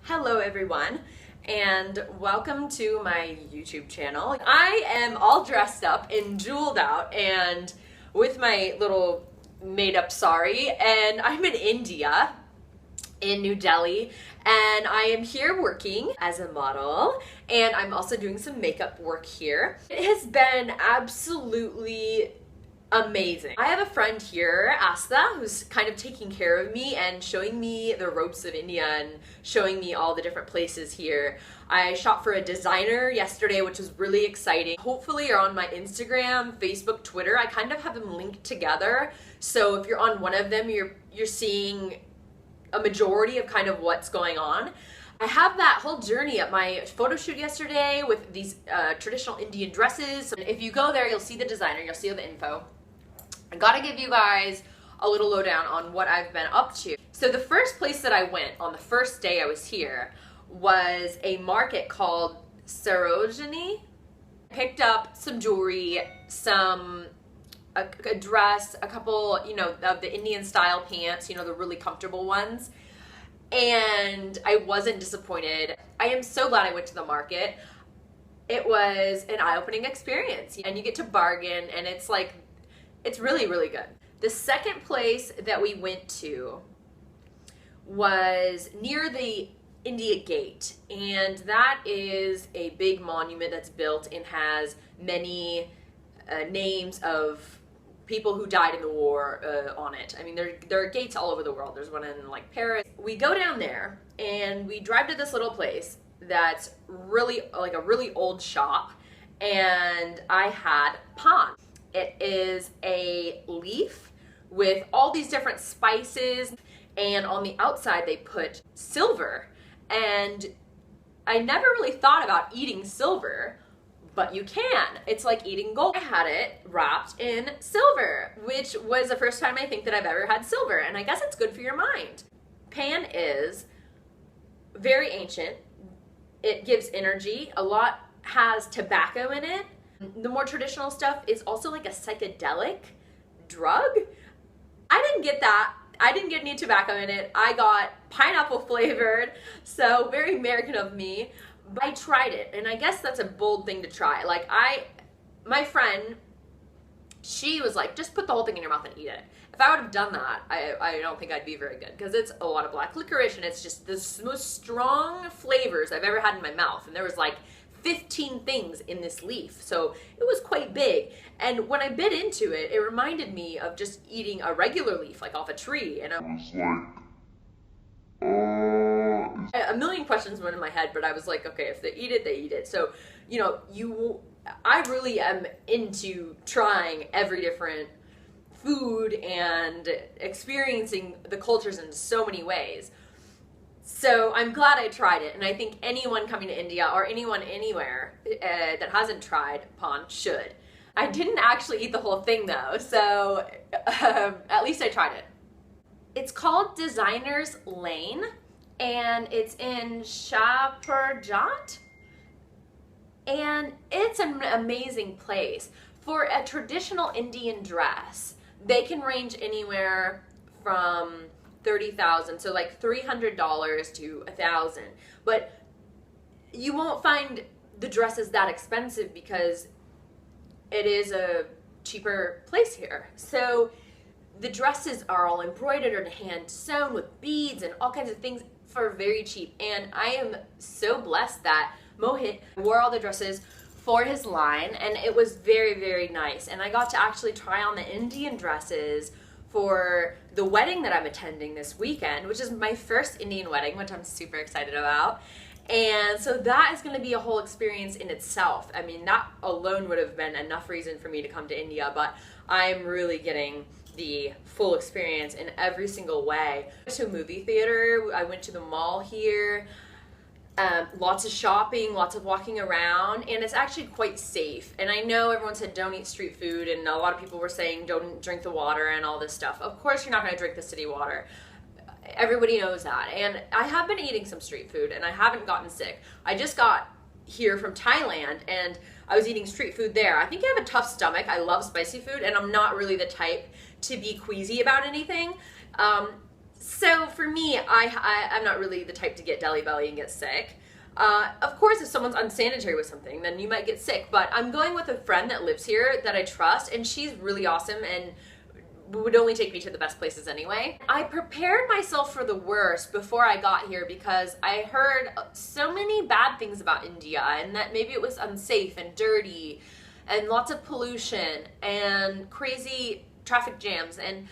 Hello everyone, and welcome to my YouTube channel. I am all dressed up and jeweled out and with my little made-up sari, and I'm in India, in New Delhi, and I am here working as a model, and I'm also doing some makeup work here. It has been absolutely amazing. I have a friend here, Asta, who's kind of taking care of me and showing me the ropes of India and showing me all the different places here. I shot for a designer yesterday, which was really exciting. Hopefully you're on my Instagram, Facebook, Twitter. I kind of have them linked together. So if you're on one of them, you're seeing a majority of kind of what's going on. I have that whole journey at my photo shoot yesterday with these traditional Indian dresses. So if you go there, you'll see the designer, you'll see the info. I gotta give you guys a little lowdown on what I've been up to. So the first place that I went on the first day I was here was a market called Sarojini. I picked up some jewelry, a dress, a couple, of the Indian style pants, the really comfortable ones. And I wasn't disappointed. I am so glad I went to the market. It was an eye-opening experience, and you get to bargain, and it's really, really good. The second place that we went to was near the India Gate, and that is a big monument that's built and has many names of people who died in the war on it. I mean, there are gates all over the world. There's one in Paris. We go down there and we drive to this little place that's really like a really old shop, and I had pan. It is a leaf with all these different spices, and on the outside they put silver, and I never really thought about eating silver, but you can. It's like eating gold. I had it wrapped in silver, which was the first time I think that I've ever had silver, and I guess it's good for your mind. Pan is very ancient. It gives energy. A lot has tobacco in it. The more traditional stuff is also like a psychedelic drug. I didn't get that. I didn't get any tobacco in it. I got pineapple flavored, so very American of me. But I tried it, and I guess that's a bold thing to try. My friend, she was like, just put the whole thing in your mouth and eat it. If I would have done that, I don't think I'd be very good, because it's a lot of black licorice, and it's just the most strong flavors I've ever had in my mouth. And there was 15 things in this leaf, so it was quite big. And when I bit into it, it reminded me of just eating a regular leaf, off a tree. And I was a million questions went in my head, but I was like, okay, if they eat it, they eat it. So, I really am into trying every different food and experiencing the cultures in so many ways. So I'm glad I tried it, and I think anyone coming to India or anyone anywhere that hasn't tried pan should. I didn't actually eat the whole thing though, so at least I tried it. It's called Designer's Lane, and it's in Shahpurjat, and it's an amazing place. For a traditional Indian dress, they can range anywhere from $30,000, so $300 to $1,000. But you won't find the dresses that expensive because it is a cheaper place here. So the dresses are all embroidered and hand sewn with beads and all kinds of things for very cheap. And I am so blessed that Mohit wore all the dresses for his line, and it was very, very nice. And I got to actually try on the Indian dresses for the wedding that I'm attending this weekend, which is my first Indian wedding, which I'm super excited about. And so that is going to be a whole experience in itself. I mean, that alone would have been enough reason for me to come to India, but I'm really getting the full experience in every single way. I went to a movie theater, I went to the mall here, lots of shopping, lots of walking around, and it's actually quite safe. And I know everyone said don't eat street food, and a lot of people were saying don't drink the water and all this stuff. Of course you're not going to drink the city water. Everybody knows that. And I have been eating some street food, and I haven't gotten sick. I just got here from Thailand, and I was eating street food there. I think I have a tough stomach. I love spicy food, and I'm not really the type to be queasy about anything. So for me, I'm not really the type to get deli belly and get sick. Of course, if someone's unsanitary with something, then you might get sick. But I'm going with a friend that lives here that I trust, and she's really awesome and would only take me to the best places anyway. I prepared myself for the worst before I got here because I heard so many bad things about India, and that maybe it was unsafe and dirty and lots of pollution and crazy traffic jams, and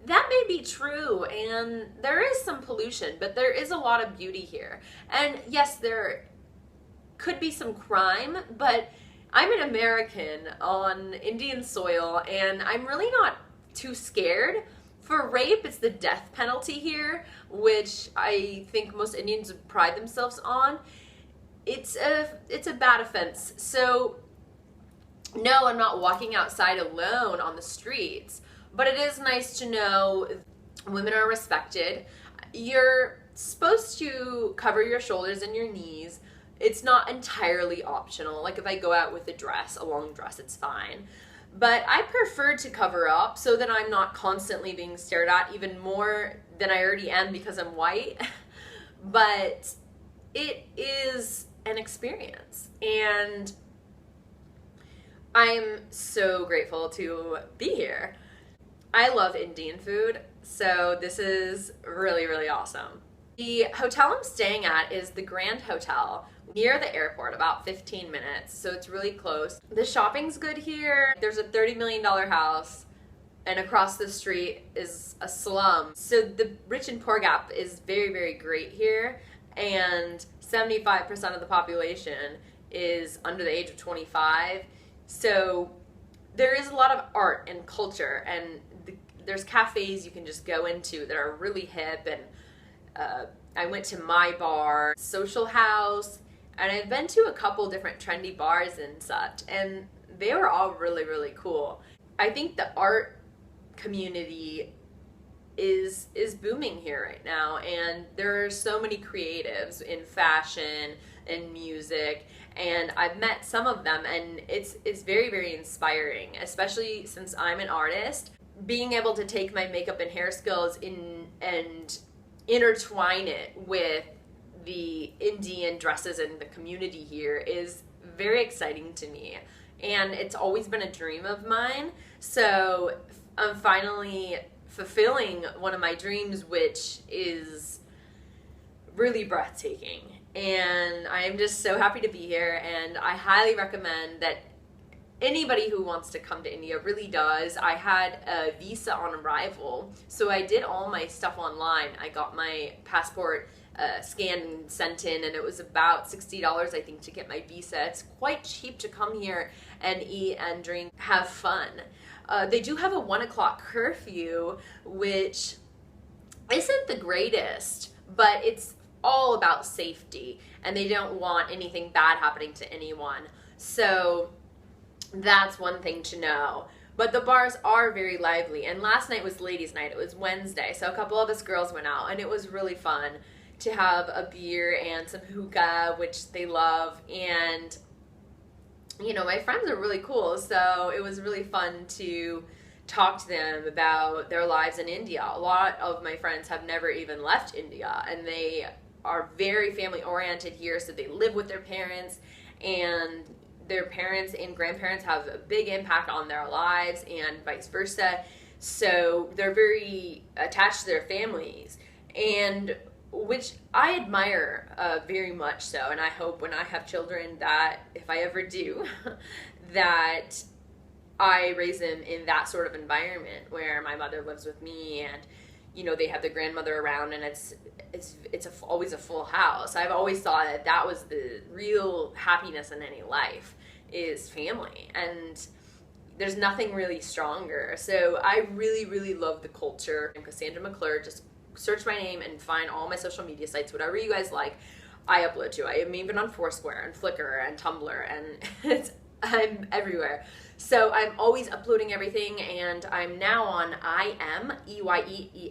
that may be true, and there is some pollution, but there is a lot of beauty here. And yes, there could be some crime, but I'm an American on Indian soil, and I'm really not too scared. For rape, it's the death penalty here, which I think most Indians would pride themselves on. It's a bad offense. So no, I'm not walking outside alone on the streets, but it is nice to know women are respected. You're supposed to cover your shoulders and your knees. It's not entirely optional. Like if I go out with a dress, a long dress, it's fine. But I prefer to cover up so that I'm not constantly being stared at even more than I already am because I'm white. But it is an experience, and I'm so grateful to be here. I love Indian food, so this is really, really awesome. The hotel I'm staying at is the Grand Hotel near the airport, about 15 minutes, so it's really close. The shopping's good here. There's a $30 million house, and across the street is a slum. So the rich and poor gap is very, very great here, and 75% of the population is under the age of 25. So there is a lot of art and culture, and there's cafes you can just go into that are really hip, and I went to my bar, Social House, and I've been to a couple different trendy bars and such, and they were all really, really cool. I think the art community is booming here right now, and there are so many creatives in fashion and music, and I've met some of them, and it's very, very inspiring, especially since I'm an artist. Being able to take my makeup and hair skills and intertwine it with the Indian dresses and the community here is very exciting to me, and it's always been a dream of mine. So I'm finally fulfilling one of my dreams, which is really breathtaking, and I'm just so happy to be here, and I highly recommend that anybody who wants to come to India really does. I had a visa on arrival, so I did all my stuff online. I got my passport scanned and sent in, and it was about $60, I think, to get my visa. It's quite cheap to come here and eat and drink, have fun. They do have a 1 o'clock curfew, which isn't the greatest, but it's all about safety, and they don't want anything bad happening to anyone. So that's one thing to know. But the bars are very lively, and last night was ladies' night. It was Wednesday, so a couple of us girls went out, and it was really fun to have a beer and some hookah, which they love, and you know, my friends are really cool, so it was really fun to talk to them about their lives in India. A lot of my friends have never even left India, and they are very family oriented here, so they live with their parents, and their parents and grandparents have a big impact on their lives and vice versa. So they're very attached to their families, and which I admire very much so. And I hope when I have children that, if I ever do, that I raise them in that sort of environment where my mother lives with me, and you know, they have the grandmother around, and it's always a full house. I've always thought that was the real happiness in any life, is family, and there's nothing really stronger. So I really, really love the culture. I'm Cassandra McClure. Just search my name and find all my social media sites, whatever you guys like, I upload to. I am even on Foursquare and Flickr and Tumblr, and I'm everywhere. So I'm always uploading everything, and I'm now on EYEEM,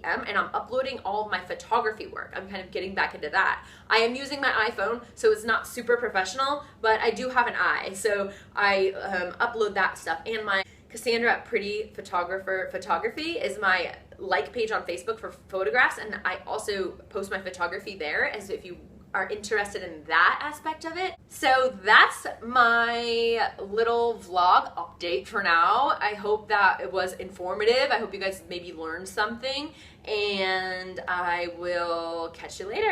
and I'm uploading all of my photography work. I'm kind of getting back into that. I am using my iPhone, so it's not super professional, but I do have an eye, so I upload that stuff, and my Cassandra Pretty Photographer Photography is my like page on Facebook for photographs, and I also post my photography there as if you are interested in that aspect of it. So that's my little vlog update for now. I hope that it was informative. I hope you guys maybe learned something, and I will catch you later.